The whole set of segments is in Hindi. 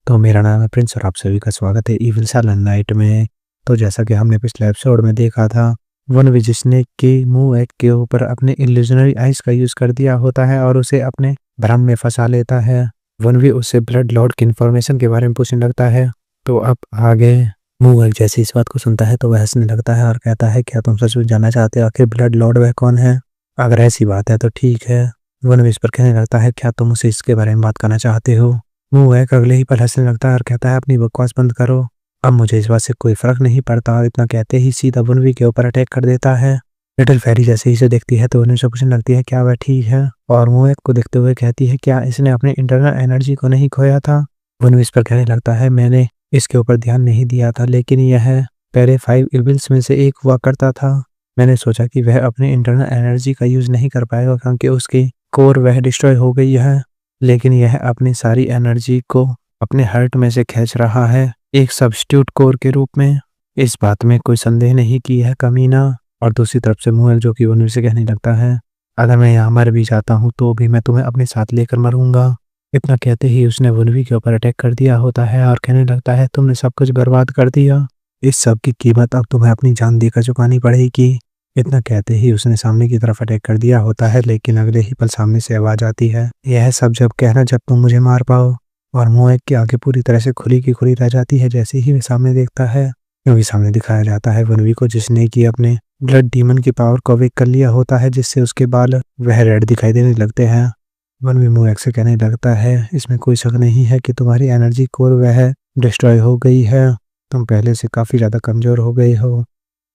तो मेरा नाम है प्रिंस और आप सभी का स्वागत है इविल साइलेंट नाइट में। तो जैसा कि हमने पिछले एपिसोड में देखा था, वन विज स्नेक के मुंह एक के ऊपर अपने इल्यूजनरी आइज का यूज कर दिया होता है और उसे अपने भ्रम में फंसा लेता है। वन वी उससे ब्लड लॉर्ड की इन्फॉर्मेशन के बारे में पूछने लगता है। तो अब आगे मुंह एक जैसे इस बात को सुनता है तो वह हंसने लगता है और कहता है, क्या तुम सच में जानना चाहते हो आखिर ब्लड लॉर्ड वह कौन है? अगर ऐसी बात है तो ठीक है। वन वी इस पर कहने लगता है, क्या तुम उसे इसके बारे में बात करना चाहते हो? मुंह एक अगले ही पल हंसने लगता है और कहता है, अपनी बकवास बंद करो, अब मुझे इस बात से कोई फर्क नहीं पड़ता। और इतना कहते ही सीधा वनवी के ऊपर अटैक कर देता है। लिटिल फेरी जैसे ही इसे देखती है तो उन्हें से पूछने लगती है, क्या वह ठीक है? और मुंह एक को देखते हुए कहती है, क्या इसने अपने इंटरनल एनर्जी को नहीं खोया था? वनवी इस पर कहने लगता है, मैंने इसके ऊपर ध्यान नहीं दिया था, लेकिन यह पहले 5 इविल्स में से एक हुआ करता था। मैंने सोचा कि वह अपने इंटरनल एनर्जी का यूज नहीं कर पाएगा क्योंकि उसकी कोर वह डिस्ट्रॉय हो गई है, लेकिन यह अपनी सारी एनर्जी को अपने हार्ट में से खींच रहा है एक सब्स्टिट्यूट कोर के रूप में। इस बात में कोई संदेह नहीं कि यह कमीना। और दूसरी तरफ से मुएल जो कि वनवी से कहने लगता है, अगर मैं यहाँ मर भी जाता हूँ तो भी मैं तुम्हें अपने साथ लेकर मरूंगा। इतना कहते ही उसने वनवी के ऊपर अटैक कर दिया होता है और कहने लगता है, तुमने सब कुछ बर्बाद कर दिया, इस सब की कीमत अब तुम्हें अपनी जान देकर चुकानी पड़ेगी। इतना कहते ही उसने सामने की तरफ अटैक कर दिया होता है, लेकिन अगले ही पल सामने से आवाज आती है, यह सब जब कहना जब तुम मुझे मार पाओ। और मुंह एक की आंखें पूरी तरह से खुली की खुली रह जाती है जैसे ही वे सामने देखता है, क्योंकि सामने दिखाया जाता है वनवी को जिसने की अपने ब्लड डीमन की पावर को अवेक कर लिया होता है, जिससे उसके बाल वह रेड दिखाई देने लगते हैं। वनवी मुंह एक से कहने लगता है, इसमें कोई शक नहीं है कि तुम्हारी एनर्जी कोर वह डिस्ट्रॉय हो गई है, तुम पहले से काफी ज्यादा कमजोर हो गई हो।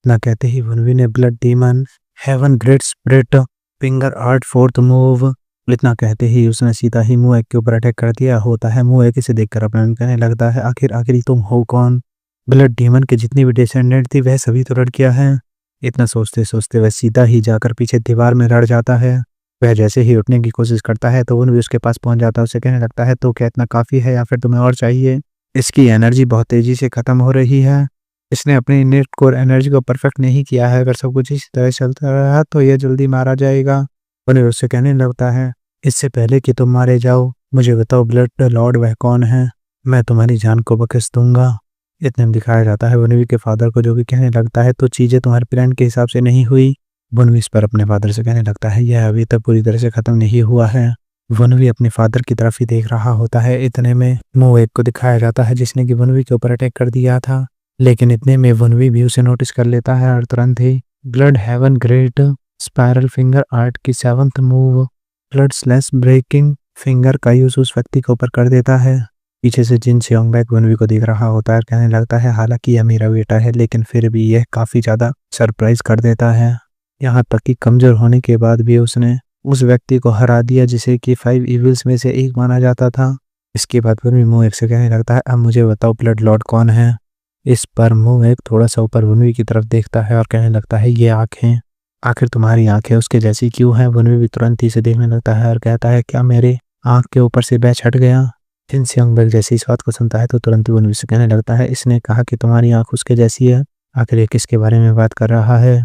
ना कहते ही वनवी ने blood demon heaven great spirit finger art fourth move, इतना कहते ही उसने सीधा ही मुंह एक के ऊपर अटैक कर दिया होता है। मुंह एक इसे देखकर अपना कहने लगता है, आखिर तुम हो कौन? ब्लड डीमन के जितनी भी डिसेंडेंट थी वह सभी तो लड़कियां हैं। इतना सोचते सोचते वह सीधा ही जाकर पीछे दीवार में लड़ जाता है। वह जैसे ही उठने की कोशिश करता है तो वनवी उसके पास पहुंच जाता है। उसे कहने लगता है, तो क्या इतना काफी है या फिर तुम्हें और चाहिए? इसकी एनर्जी बहुत तेजी से खत्म हो रही है, इसने अपनी नेट कोर एनर्जी को परफेक्ट नहीं किया है, अगर सब कुछ इसी तरह चलता रहा तो यह जल्दी मारा जाएगा। वनवी उससे कहने लगता है, इससे पहले कि तुम मारे जाओ मुझे बताओ ब्लड लॉर्ड वह कौन है, मैं तुम्हारी जान को बख्श दूंगा। इतने में दिखाया जाता है वनवी के फादर को, जो कि कहने लगता है, तो चीजें तुम्हारे प्लान के हिसाब से नहीं हुई। वनवी इस पर अपने फादर से कहने लगता है, यह अभी तक पूरी तरह से खत्म नहीं हुआ है। वनवी अपने फादर की तरफ ही देख रहा होता है। इतने में मुंह एक को दिखाया जाता है जिसने कि वनवी के ऊपर अटैक कर दिया था, लेकिन इतने में वनवी भी उसे नोटिस कर लेता है और तुरंत ही blood heaven great spiral finger art की 7th move blood slash breaking finger का यूज उस व्यक्ति के ऊपर कर देता है। पीछे से जिन सेओंगबैक वनवी को देख रहा होता है, कहने लगता है, हालांकि यह मेरा बेटा है लेकिन फिर भी यह काफी ज्यादा सरप्राइज कर देता है। यहाँ तक कि कमजोर होने के बाद भी उसने उस व्यक्ति को हरा दिया जिसे कि 5 इविल्स में से एक माना जाता था। इसके बाद वनवी मुंह एक से कहने लगता है, अब मुझे बताओ ब्लड लॉर्ड कौन है? इस पर मुंह एक थोड़ा सा ऊपर वनवी की तरफ देखता है और कहने लगता है, ये आंखें, आखिर तुम्हारी आंखें उसके जैसी क्यों है? वनवी भी तुरंत ही से देखने लगता है और कहता है, क्या मेरे आंख के ऊपर से बैच हट गया? जिन सेओंगबैक जैसे इस बात को सुनता है तो तुरंत ही वनवी से कहने लगता है, इसने कहा कि तुम्हारी आंख उसके जैसी है, आखिर ये किसके बारे में बात कर रहा है?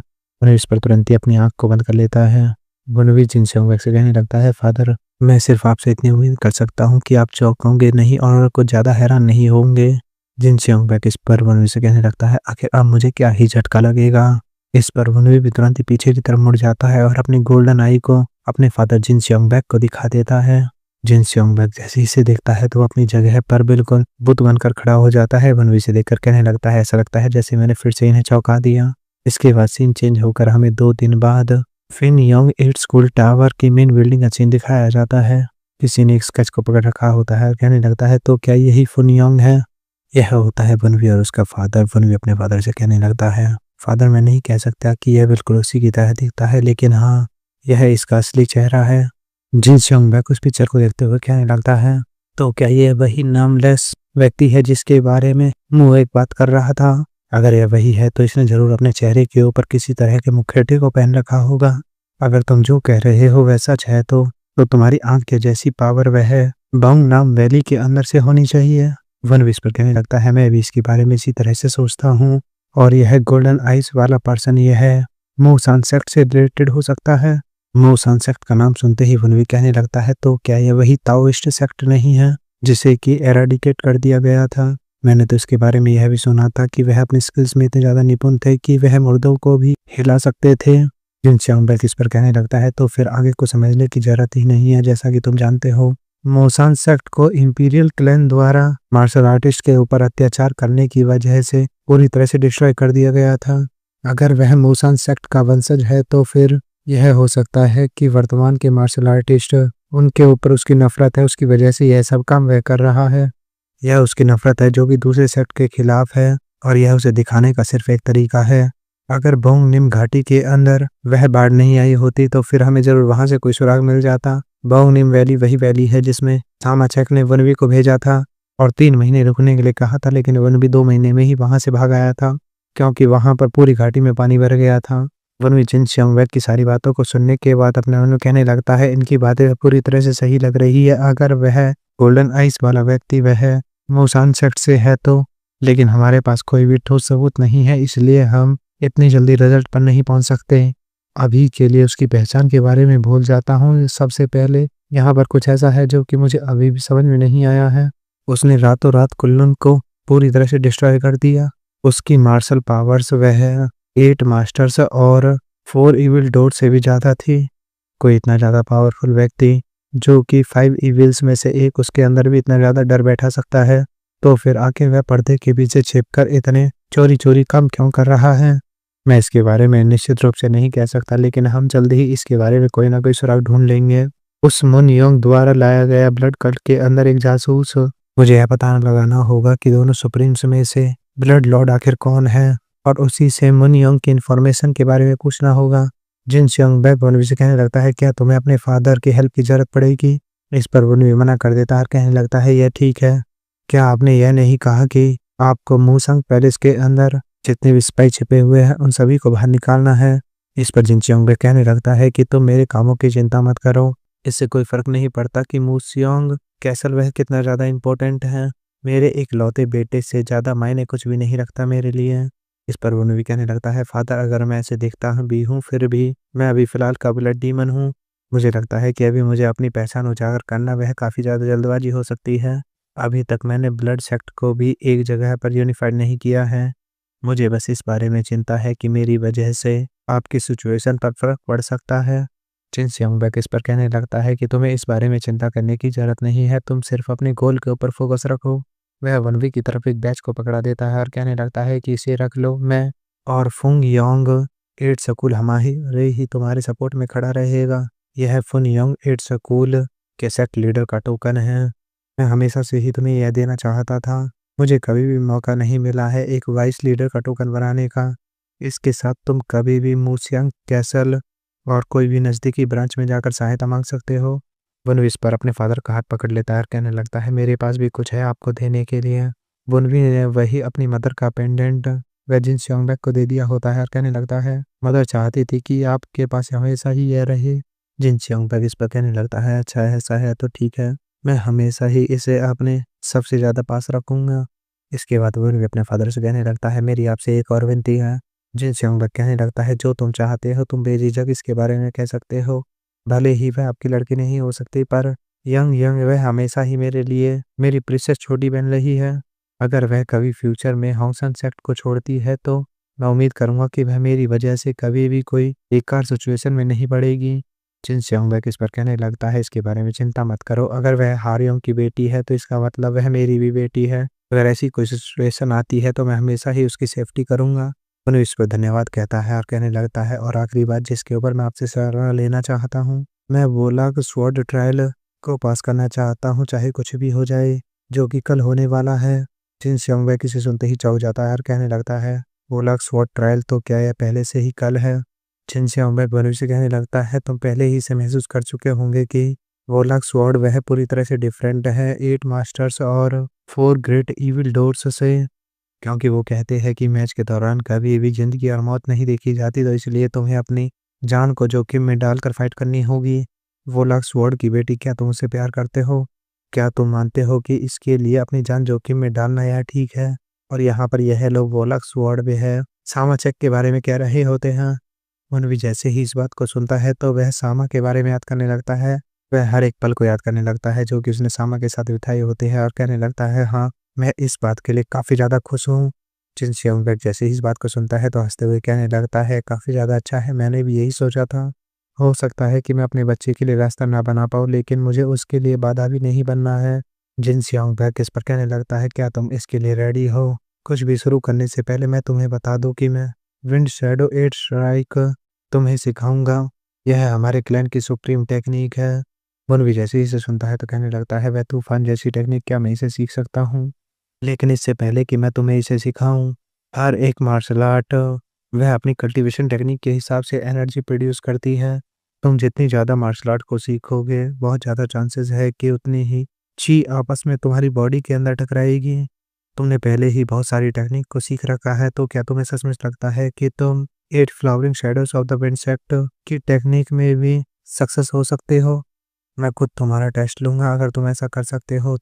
वनवी इस पर तुरंत ही अपनी आंख को बंद कर लेता है। वनवी जिन सेओंगबैक से कहने लगता है, फादर मैं सिर्फ आपसे इतनी उम्मीद कर सकता हूँ कि आप चौंकोगे नहीं और कुछ ज्यादा हैरान नहीं होंगे। जिन सेओंगबैक इस पर वनवी से कहने लगता है, आखिर अब मुझे क्या ही झटका लगेगा? इस पर वनवी भी तुरंत ही पीछे की तरफ मुड़ जाता है और अपनी गोल्डन आई को अपने फादर जिन सेओंगबैक को दिखा देता है। जिन सेओंगबैक जैसे ही इसे देखता है तो अपनी जगह पर बिल्कुल बुत बनकर खड़ा हो जाता है। वनवी से देखकर कहने लगता है, ऐसा लगता है जैसे मैंने फिर से इन्हें चौंका दिया। इसके बाद सीन चेंज होकर हमें 2 दिन बाद फिन योंग 8 स्कूल टावर की मेन बिल्डिंग का सीन दिखाया जाता है। किसी ने एक स्केच को पकड़ रखा होता है, कहने लगता है, तो क्या यही फुन योंग है? यह होता है वनवी और उसका फादर। वनवी अपने फादर से कहने लगता है, फादर मैं नहीं कह सकता कि यह बिल्कुल उसी की तरह दिखता है, लेकिन हाँ यह इसका असली चेहरा है। जिन सेओंगबैक उस पिक्चर को देखते हुए कहने लगता है, तो क्या यह वही नामलेस व्यक्ति है जिसके बारे में मुंह एक बात कर रहा था? अगर यह वही है तो इसने जरूर अपने चेहरे के ऊपर किसी तरह के मुखौटे को पहन रखा होगा। अगर तुम जो कह रहे हो वह सच है तो तुम्हारी आंख के जैसी पावर वह बाउंग नाम वैली के अंदर से होनी चाहिए। वनवी इस पर कहने लगता है, मैं भी इसके बारे में इसी तरह से सोचता हूँ, और यह गोल्डन आइज वाला पर्सन यह मूसान सेक्ट से रिलेटेड हो सकता है। मूसान सेक्ट का नाम सुनते ही वनवी कहने लगता है, तो क्या यह वही ताओइस्ट सेक्ट नहीं है जिसे कि एराडिकेट कर दिया गया था। मैंने तो इसके बारे में यह भी सुना था कि वह अपनी स्किल्स में इतने ज़्यादा निपुण थे कि वह मुर्दों को भी हिला सकते थे। जिन च्यांग इस पर कहने लगता है तो फिर आगे को समझने की ज़रूरत ही नहीं है। जैसा कि तुम जानते हो, मोसान सेक्ट को इंपीरियल क्लैन द्वारा मार्शल आर्टिस्ट के ऊपर अत्याचार करने की वजह से पूरी तरह से डिस्ट्रॉय कर दिया गया था। अगर वह मोसान सेक्ट का वंशज है तो फिर यह हो सकता है कि वर्तमान के मार्शल आर्टिस्ट उनके ऊपर उसकी नफरत है, उसकी वजह से यह सब काम वह कर रहा है। यह उसकी नफरत है जो कि दूसरे सेक्ट के खिलाफ है और यह उसे दिखाने का सिर्फ एक तरीका है। अगर बोंग निम घाटी के अंदर वह बाढ़ नहीं आई होती तो फिर हमें जरूर वहां से कोई सुराग मिल जाता। बोंग निम वैली वही वैली है जिसमें सामा चेक ने वनवी को भेजा था और 3 महीने रुकने के लिए कहा था, लेकिन वनवी 2 महीने में ही वहां से भाग आया था क्योंकि वहां पर पूरी घाटी में पानी भर गया था। वनवी जिन श्योंग की सारी बातों को सुनने के बाद अपने मन में कहने लगता है, इनकी बातें पूरी तरह से सही लग रही है। अगर वह गोल्डन आइस वाला व्यक्ति वह मोसान सेक्ट से है तो, लेकिन हमारे पास कोई भी ठोस सबूत नहीं है, इसलिए हम इतनी जल्दी रिजल्ट पर नहीं पहुंच सकते। अभी के लिए उसकी पहचान के बारे में भूल जाता हूँ। सबसे पहले यहाँ पर कुछ ऐसा है जो कि मुझे अभी भी समझ में नहीं आया है। उसने रातों रात कुल्लून को पूरी तरह से डिस्ट्रॉय कर दिया। उसकी मार्शल पावर्स वह 8 मास्टर्स और 4 इविल डोर से भी ज़्यादा थी। कोई इतना ज़्यादा पावरफुल व्यक्ति जो कि 5 इविल्स में से एक, उसके अंदर भी इतना ज़्यादा डर बैठा सकता है, तो फिर आखिर वह पर्दे के पीछे छिपकर इतने चोरी चोरी काम क्यों कर रहा है? मैं इसके बारे में निश्चित रूप से नहीं कह सकता, लेकिन हम जल्द ही इसके बारे में कोई ना कोई सुराग ढूंढ लेंगे। उस मुन योंग द्वारा लाया गया ब्लड कल्ट के अंदर एक जासूस, मुझे यह पता लगाना होगा कि दोनों सुप्रीम्स में से ब्लड लॉर्ड आखिर कौन है और उसी से मुन योंग की इन्फॉर्मेशन के बारे में पूछना होगा। जिन श्योंग बैक वनवी से कहने लगता है, क्या तुम्हें अपने फादर की हेल्प की जरूरत पड़ेगी? इस पर वनवी मना कर देता है और कहने लगता है, यह ठीक है। क्या आपने यह नहीं कहा कि आपको मूसंग पैलेस के अंदर जितने भी स्पाई छिपे हुए हैं उन सभी को बाहर निकालना है? इस पर जिन श्योंग बैक कहने लगता है कि तुम मेरे कामों की चिंता मत करो, इससे कोई फर्क नहीं पड़ता कि मूसियोंग कैसल वह कितना ज़्यादा इम्पोर्टेंट है। मेरे एक लौते बेटे से ज़्यादा मायने कुछ भी नहीं रखता मेरे लिए। इस पर वनवी कहने लगता है, फादर अगर मैं ऐसे दिखता भी हूँ फिर भी मैं अभी फ़िलहाल का ब्लड डीमन हूँ। मुझे लगता है कि अभी मुझे अपनी पहचान उजागर करना वह काफ़ी ज़्यादा जल्दबाजी हो सकती है। अभी तक मैंने ब्लड सेक्ट को भी एक जगह पर यूनिफाइड नहीं किया है। मुझे बस इस बारे में चिंता है कि मेरी वजह से आपकी सिचुएशन पर फ़र्क पड़ सकता है। जिन श्योंग इस पर कहने लगता है कि तुम्हें इस बारे में चिंता करने की ज़रूरत नहीं है, तुम सिर्फ अपने गोल के ऊपर फोकस रखो। वह वनवी की तरफ एक बैच को पकड़ा देता है और कहने लगता है कि इसे रख लो, मैं और फुंग योंग 8 स्कूल हमारे ही तुम्हारे सपोर्ट में खड़ा रहेगा। यह फुन योंग 8 स्कूल के सेक्ट लीडर का टोकन है। मैं हमेशा से ही तुम्हें यह देना चाहता था, मुझे कभी भी मौका नहीं मिला है एक वाइस लीडर का टोकन बनाने का। इसके साथ तुम कभी भी मूसियांग कैसल और कोई भी नज़दीकी ब्रांच में जाकर सहायता मांग सकते हो। वनवी इस पर अपने फादर का हाथ पकड़ लेता है और कहने लगता है, मेरे पास भी कुछ है आपको देने के लिए। वनवी ने वही अपनी मदर का पेंडेंट वह जिन श्योंग को दे दिया होता है और कहने लगता है, मदर चाहती थी कि आपके पास हमेशा ही यह रहे। जिन श्योंग इस पर कहने लगता है, अच्छा ऐसा है तो ठीक है, मैं हमेशा ही इसे अपने सबसे ज़्यादा पास रखूँगा। इसके बाद वनवी अपने फादर से कहने लगता है, मेरी आपसे एक और विनती है। जिन श्योंग कहने लगता है, जो तुम चाहते हो तुम बेझिझक इसके बारे में कह सकते हो। भले ही वह आपकी लड़की नहीं हो सकती, पर यंग यंग वह हमेशा ही मेरे लिए मेरी प्रीशियस छोटी बहन रही है। अगर वह कभी फ्यूचर में हॉन्गसन सेक्ट को छोड़ती है तो मैं उम्मीद करूंगा कि वह मेरी वजह से कभी भी कोई बेकार सिचुएशन में नहीं पड़ेगी। जिन श्योंग इस पर कहने लगता है, इसके बारे में चिंता मत करो, अगर वह हारियों की बेटी है तो इसका मतलब वह मेरी भी बेटी है। अगर ऐसी कोई सिचुएशन आती है तो मैं हमेशा ही उसकी सेफ्टी करूंगा। उन्हें इस पर धन्यवाद कहता है और कहने लगता है, और आखिरी बात जिसके ऊपर मैं आपसे सलाह लेना चाहता हूँ, मैं वोलाग स्वॉर्ड ट्रायल को पास करना चाहता हूँ, चाहे कुछ भी हो जाए, जो कि कल होने वाला है। जिन श्योंग किसे सुनते ही चौंक जाता है और कहने लगता है, वोलाग स्वॉर्ड ट्रायल तो क्या यह पहले से ही कल है? जिन श्योंग वनवी से कहने लगता है, तुम पहले ही से महसूस कर चुके होंगे कि वोलाग स्वॉर्ड वह पूरी तरह से डिफरेंट है 8 मास्टर्स और 4 ग्रेट इविल डोर्स से, क्योंकि वो कहते हैं कि मैच के दौरान कभी भी जिंदगी और मौत नहीं देखी जाती, तो इसलिए तुम्हें अपनी जान को जोखिम में डालकर फाइट करनी होगी। वोलाग स्वॉर्ड की बेटी, क्या तुम उससे प्यार करते हो? क्या तुम मानते हो कि इसके लिए अपनी जान जोखिम में डालना यह ठीक है? और यहाँ पर यह लोग वोलाग स्वॉर्ड में है सामा चेक के बारे में कह रहे होते हैं। वनवी जैसे ही इस बात को सुनता है तो वह सामा के बारे में याद करने लगता है वह हर एक पल को याद करने लगता है जो कि उसने सामा के साथ बिताए होते हैं और कहने लगता है, हाँ, मैं इस बात के लिए काफ़ी ज़्यादा खुश हूँ। जिन श्योंबेक जैसे ही इस बात को सुनता है तो हँसते हुए कहने लगता है, काफ़ी ज़्यादा अच्छा है, मैंने भी यही सोचा था। हो सकता है कि मैं अपने बच्चे के लिए रास्ता ना बना पाऊँ, लेकिन मुझे उसके लिए बाधा भी नहीं बनना है। जिन श्योंबेक इस पर कहने लगता है, क्या तुम इसके लिए रेडी हो? कुछ भी शुरू करने से पहले मैं तुम्हें बता दूँ कि मैं विंड शैडो 8 स्ट्राइक तुम्हें सिखाऊँगा। यह हमारे क्लैन की सुप्रीम टेक्नीक है। मन भी जैसे ही इसे सुनता है तो कहने लगता है, वह तूफ़ान जैसी टेक्निक क्या मैं इसे सीख सकता हूँ? लेकिन इससे पहले कि मैं तुम्हें इसे सिखाऊँ, हर एक मार्शल आर्ट वह अपनी कल्टीवेशन टेक्निक के हिसाब से एनर्जी प्रोड्यूस करती है। तुम जितनी ज़्यादा मार्शल आर्ट को सीखोगे, बहुत ज़्यादा चांसेस है कि उतनी ही ची आपस में तुम्हारी बॉडी के अंदर टकराएगी। तुमने पहले ही बहुत सारी टेक्निक को सीख रखा है, तो क्या तुम्हें सचमुच लगता है कि तुम 8 flowering shadows of the wind sect की टेक्निक में भी सक्सेस हो सकते हो? मैं खुद तुम्हारा टेस्ट लूँगा, अगर तुम ऐसा कर सकते हो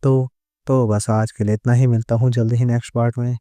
तो बस आज के लिए इतना ही, मिलता हूँ जल्दी ही नेक्स्ट पार्ट में।